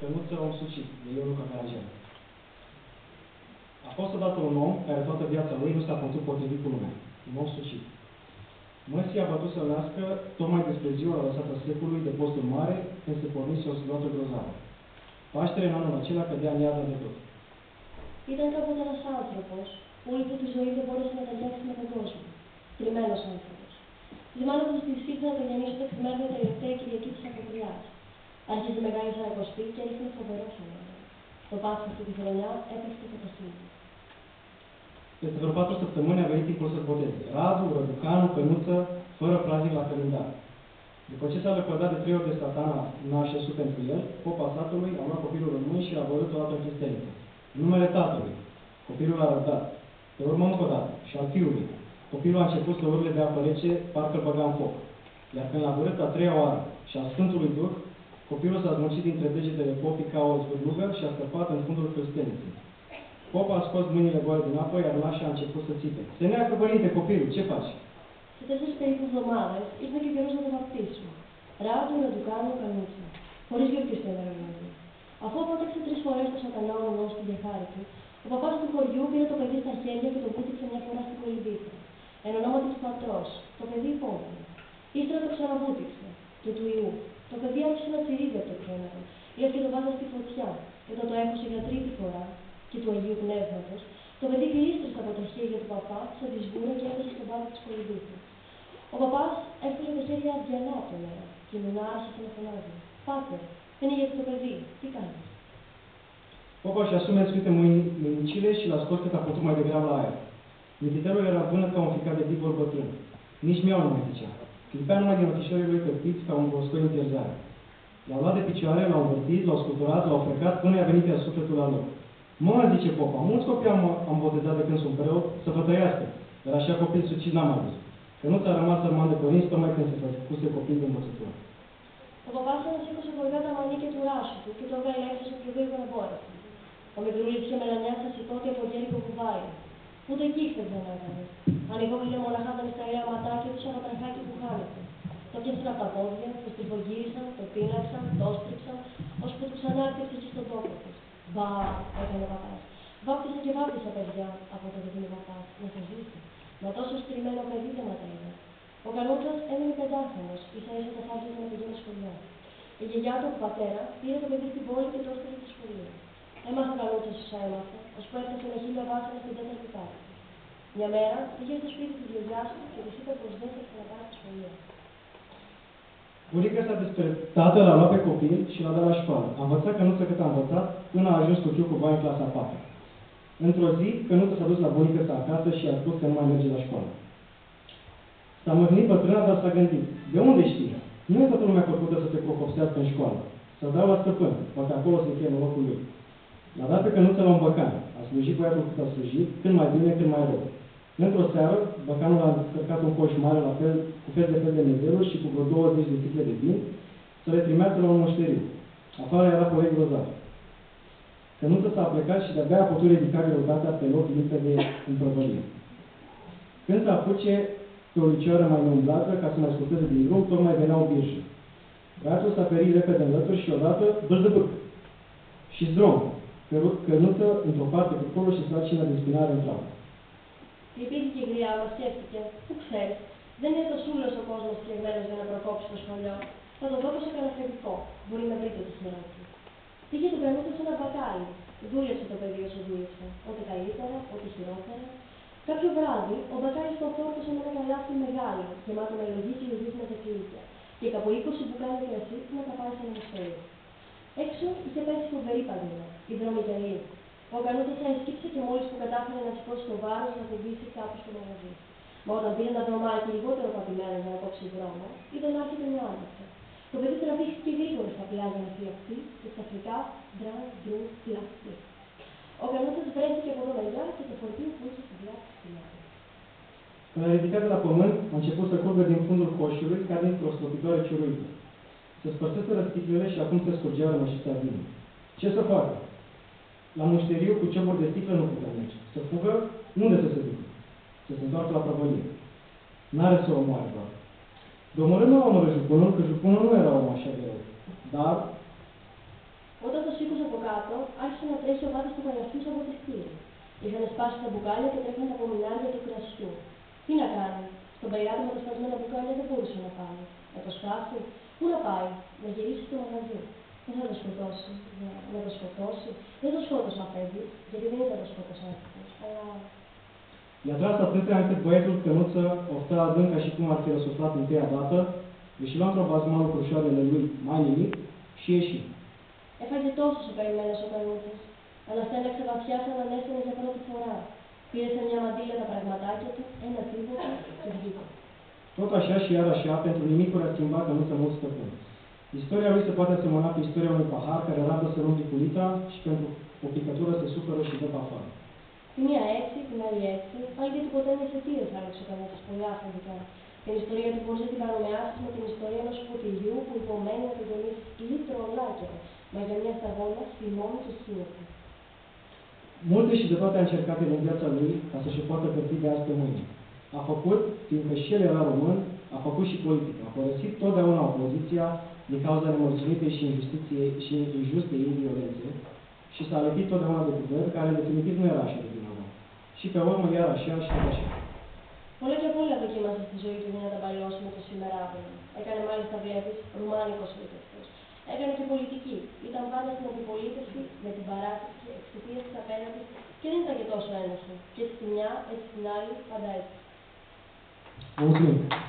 Cănuță om sucit, de Ionuca Caragian. A fost odată un om care toată viața lui nu s-a putut potrivit cu lumea. Un om sucit. Măsii a bătut să nască tocmai despre ziua lăsată secului de postul mare, când se pornise o siluată grozavă. Paștere în anul acela cădea în iadă de tot. Ήταν κάποτε ένας άνθρωπος που όλη του τη ζωή δεν μπόρεσε να ταιριάξει με τον κόσμο. Τριμμένος άνθρωπος. Ζημάνοντας τη ήρθε να το γεννήσει το ξημέρωμα τελευταία Κυριακή της Ακροπριάς. Άρχιζε μεγάλη σαρακοστή και έριχνε φοβερό φαινόμενο. Το Πάσχα αυτή τη χρονιά έπεφτε κατασύνη. Peste vreo 4 săptămâni a venit timpul să boteze. Radu, Răducanu, Cănuță, fără praznic la calendar. După ce s-a lepădat de 3 ori de Satana nașesul pentru el, popa satului a luat copilul în mâini și a vărât o dată în chisteniță. În numele tatălui, copilul a răbdat. Pe urmă încă o dată, și al fiului. Copilul a început să urle de apă rece, parcă îl băga în foc. Iar când l-a vărât a 3-a oară și al Sfântului Duh, copilul s-a zmucit dintre degetele popii ca o zvârlugă și a scăpat în fundul crâsteniței. Popa a scos mâinile goale din apă, iar nașa a început să țipe. Se neacă, părinte, copilul, ce faci? Σε 4 περίπου εβδομάδες ήρθε και ο καιρός να το βαπτίσουμε. Ράντου, Ραντουκάνου, Κανούτσο. Χωρίς γιορτή στο ημερολόγιο. Αφού απόταξε 3 φορές το Σατανά ο νόμος στην κεφάρη του, ο παπάς του χωριού πήρε το παιδί στα χέρια και το βούτυξε μια φορά στην κολυμπήθρα. Εν ονόματι του πατρός, το παιδί υπόμονε. Ύστερα το ξαναβούτυξε, και του ιού. Το παιδί άρχισε να τσιρίζει από το κρέματο, λες και το βάζα στη φωτιά. Όταν το έχωσε για 3η φορά, και του Αγίου Πνεύματος, το παιδί γλίστρισε από τα χέρια του παπά σαν τη σγούρα και έπεσε στον πάτο της κολυμπήθρας. Ο παπάς έφυγε τα χέρια αδιανά από τον αέρα και η μηνά άρχισε να φωνάζει. Πάτερ, είναι γιατί το παιδί, τι κάνεις? Popa și asume în sfinte mânicile și l-a scos cât a putut mai degrabă la aer. Mititelul era bună ca un ficat de divor bătrân. Nici miau nu mai zicea. Clipea numai din ochișorii lui căpiți ca un boscoi în pierzare. L-au luat de picioare, l-au învârtit, l-au scuturat, l-au frecat până i-a venit pe sufletul la loc. Mă, zice popa, mulți copii am botezat de când sunt preot să vă trăiască, dar așa copil sucit n-am mai văzut. Că nu ți-a rămas sărman de părinți tocmai când se făcuse copil de învățătură. Ο παπάς ανασήκωσε γοργά τα μανίκια του ράσου του και το έβγαλε έξω στο πιο γρήγορα μπόρεσε. Ο μικρούλης είχε μελανιά στα σηκώτια από χέρι που κουβάει. Ούτε εκεί χθες δεν έκανε. Ανοιγόκλεινε μοναχά τα νησταγραία ματάκια του σαν ένα τραχάκι που χάνεται. Το πιάσαν από τα πόδια, το στριφογύρισαν, το πίναξαν, το όστριψαν, ώσπου του ξανά έρθει εκεί στον τόπο του. Μπα, έκανε ο παπάς. Βάπτισε και βάπτισε παιδιά από το δικό παπάς, να σε ζήσει. Μα τόσο στριμμένο παιδί δεν ματρέγα. Ο Κανούτσας έμεινε πεντάχρονος, ίσα-ίσα τα άρχισε να πηγαίνει σχολείο. Η γιαγιά του πατέρα πήρε το παιδί στην πόλη και το έστειλε στο σχολείο. Έμαθε ο Κανούτσας όσα έμαθε, ώσπου έφτασε με 1000 βάσανα στην 4η τάξη. Μια μέρα πήγε στο σπίτι της γιαγιάς του και της είπε πως δεν θα ξαναπάει στο σχολείο. Bunica s-a despertat, l-a luat pe copil și l-a dat la școală. A învățat Cănuță cât a învățat, până a ajuns cu fiul cu bani în clasa 4. Într-o zi, Cănuță s-a dus la bunică sa acasă și a spus că nu mai merge la școală. S-a mâhnit bătrâna, dar s-a gândit. De unde știi? Nu e toată lumea făcută să se procopsească în școală. Să dau la stăpân, poate acolo să fie locul lui. L-a dat pe Cănuță la un băcan. A slujit băiatul cât a slujit, când mai bine, când mai rău. Într-o seară, băcanul a încărcat un coș mare la fel, cu fel de fel de mezeluri și cu vreo 20 de sticle de vin să le trimească la un moșteriu. Afară era polei grozav. Cănuță s-a plecat și de-abia a putut ridica greutatea pe loc lipă de împrăvălie. Când se apuce pe o licioară mai umblată ca să mai scurteze din drum, tocmai venea o birjă. Băiatul s-a ferit repede în lături și odată bârzăbâc. Și zdrom. Cănuță într-o parte cu colul și sarcina de spinare într-alta. Λυπήθηκε η γριά μας, σκέφτηκε. Πού ξέρεις, δεν είναι το σούλος ο κόσμος φτιαγμένος για να προκόψει το σχολείο. Θα το δώσω σε καταστατικό. Μπορεί να βρείτε τη σειρά του. Πήγε τον Κανούτσο σε ένα μπακάλι. Δούλεψε το παιδί όσο δούλεψε. Ό,τι καλύτερα, ό,τι χειρότερα. Κάποιο βράδυ, ο μπακάλης το φόρτωσε με ένα καλάθι μεγάλο, γεμάτο με λογή και λογής με δεκλήτια. Και κάπου 20 μπουκάλια κρασί να τα πάρει σε ένα μοστέρι. Έξω είχε πέσει φοβερή παγίδα, η δρόμη γυαλί. Ο Κανούτσας έσκυψε και μόλις που κατάφερε να σηκώσει το βάρος να κουμπίσει κάπου στο μαγαζί. Μα όταν πήρε ένα δρομάκι λιγότερο παπημένο για να κόψει δρόμο, είδε να έρχεται μια άνοιξη. Το παιδί τραβήχθηκε γρήγορα στα πλάγια να φυλαχτεί και ξαφνικά ντραν, ντρου, πλαχτεί. Ο Κανούτσας βρέθηκε από το μεριά και το φορτίο που είχε στην πλάτη στη μάτι. Când a ridicat de la pământ, a început să curgă din fundul coșului ca dintr-o stropitoare ciuruită. Se spărseseră sticlele și acum se scurgea rămășița vinului. Ce să facă? La mușteriu cu cioburi de sticlă nu putea merge. Să fugă, unde să se ducă? Să se întoarcă la prăvălie. N-are să o omoare doar. De omorât nu l-a omorât jupunul, că jupunul nu era om așa de rău. Dar Όταν το κάτω, άρχισε να τρέχει ο βάτης του καλαθιού από τη στήλη. Είχαν σπάσει τα μπουκάλια και τρέχαν τα κομμινάρια του κρασιού. Τι να κάνει, στον πελάτη με τα σπασμένα μπουκάλια δεν μπορούσε να πάει. Να το σκάφει, πού να πάει, να γυρίσει στο μαγαζί. Δεν θα το σκοτώσει, να το σκοτώσει. Δεν το σκότωσε ο Αφέντης, γιατί δεν ήταν το σκότωσε άνθρωπος, αλλά... I-a tras atâtea încât băietul Cănuță ofta adânc ca și cum ar fi răsuflat întâia dată, își lua într-o bazmalul crucioarele lui mai nimic și ieși. Έφαγε τόσο ο καημένος ο Κανούτσας. Αναστέναξε βαθιά σαν να ανέστανε για πρώτη φορά. Πήρε σε μια μαντήλα τα πραγματάκια του, ένα τίποτα και βγήκε. Tot așa și iar așa, pentru nimicuri a schimbat Cănuță mult stăpân. Istoria lui se poate asemăna cu istoria unui pahar care rabdă să rupi cu litra și pentru o picătură se supără și dă pe afară. Τη μία έτσι, την άλλη έτσι, πάλι γιατί ποτέ είναι αισθητήρες άλλαξε ο Κανούτσας πολλά αφεντικά. Την ιστορία του μπορείς να την παρομοιάσεις με την ιστορία ενός ποτηριού που υπομένει να την κολλήσει λίτρο ολάκερο, μα για μια σταγόνα θυμώνει και χύνεται. Multe și de toate a încercat el în viața lui ca să-și poată găsi de azi pe mâine. A făcut, fiindcă și el era român, a făcut și politică. A părăsit totdeauna opoziția din cauza nemulțumitei și injustei ei violențe și s-a lipit totdeauna de guvern, care în definitiv nu era așa de vinovat. Și pe urmă iar așa și tot așa. Όλα και πολλά δοκίμασε στη ζωή του για να τα παλιώσει με το σήμερα αύριο. Έκανε μάλιστα, βλέπεις, ρουμάνικος φύτευτος. Έκανε και πολιτική. Ήταν πάντα στην αντιπολίτευση με την παράτηση εξαιτίας της απέναντης και δεν ήταν και τόσο ένοχο. Και έτσι τη μια, έτσι την άλλη, πάντα έτσι. Mulțumim!